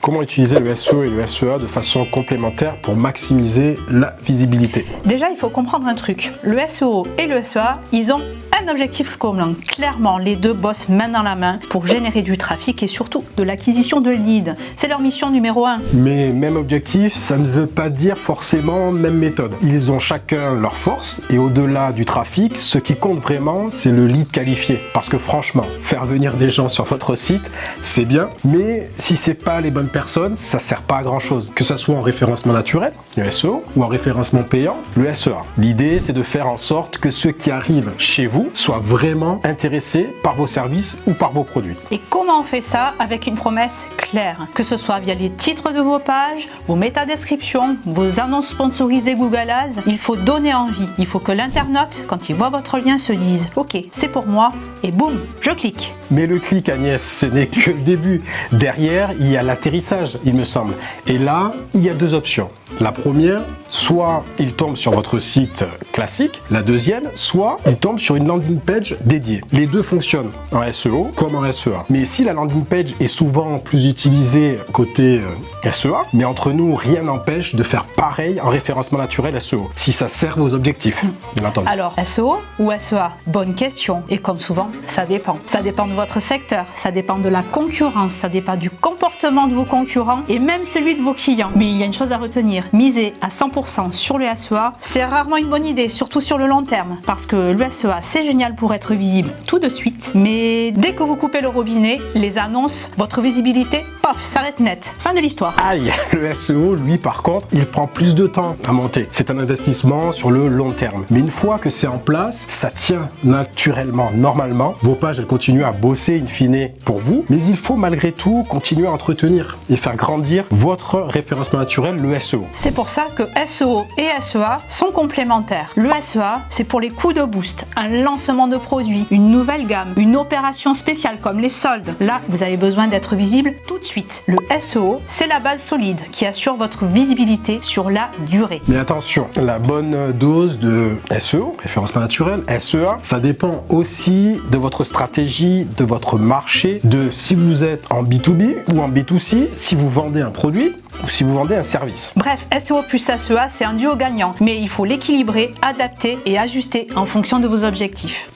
Comment utiliser le SEO et le SEA de façon complémentaire pour maximiser la visibilité? Déjà, il faut comprendre un truc. Le SEO et le SEA, ils ont un objectif commun. Clairement, les deux bossent main dans la main pour générer du trafic et surtout de l'acquisition de leads. C'est leur mission numéro 1. Mais même objectif, ça ne veut pas dire forcément même méthode. Ils ont chacun leur force et au-delà du trafic, ce qui compte vraiment, c'est le lead qualifié. Parce que franchement, faire venir des gens sur votre site, c'est bien, mais si c'est pas les bonnes personnes, ça sert pas à grand chose. Que ce soit en référencement naturel, le SEO, ou en référencement payant, le SEA. L'idée, c'est de faire en sorte que ceux qui arrivent chez vous soient vraiment intéressés par vos services ou par vos produits. Et comment on fait ça? Avec une promesse claire, que ce soit via les titres de vos pages, vos métadescriptions, vos annonces sponsorisées Google Ads, il faut donner envie. Il faut que l'internaute, quand il voit votre lien, se dise « Ok, c'est pour moi » et boum, je clique. Mais le clic, Agnès, ce n'est que le début. Derrière, il y a l'atterrissage, il me semble. Et là, il y a deux options. La première, soit il tombe sur votre site classique. La deuxième, soit il tombe sur une landing page dédiée. Les deux fonctionnent en SEO comme en SEA. Mais si la landing page est souvent plus utilisée côté SEA, mais entre nous, rien n'empêche de faire pareil en référencement naturel SEO, si ça sert vos objectifs, bien entendu. Alors, SEO ou SEA? Bonne question. Et comme souvent, ça dépend. Ça dépend de votre secteur, ça dépend de la concurrence, ça dépend du comportement de vos concurrents et même celui de vos clients. Mais il y a une chose à retenir, miser à 100% sur le SEA, c'est rarement une bonne idée, surtout sur le long terme. Parce que le SEA, c'est génial pour être visible tout de suite, mais dès que vous coupez le robinet, les annonces, votre visibilité, paf, s'arrête net. Fin de l'histoire. Aïe, le SEO, lui, par contre, il prend plus de temps à monter. C'est un investissement sur le long terme. Mais une fois que c'est en place, ça tient naturellement, normalement. Vos pages, elles continuent à bosser in fine pour vous, mais il faut malgré tout continuer à entretenir et faire grandir votre référencement naturel, le SEO. C'est pour ça que SEO et SEA sont complémentaires. Le SEA, c'est pour les coups de boost, un lancement de produits, une nouvelle gamme, une opération spéciale comme les soldes. Là, vous avez besoin d'être visible tout de suite. Le SEO, c'est la base solide qui assure votre visibilité sur la durée. Mais attention, la bonne dose de SEO, référencement naturel, SEA, ça dépend aussi de votre stratégie, de votre marché, de si vous êtes en B2B ou en B2C, si vous vendez un produit ou si vous vendez un service. Bref, SEO plus SEA, c'est un duo gagnant, mais il faut l'équilibrer, adapter et ajuster en fonction de vos objectifs.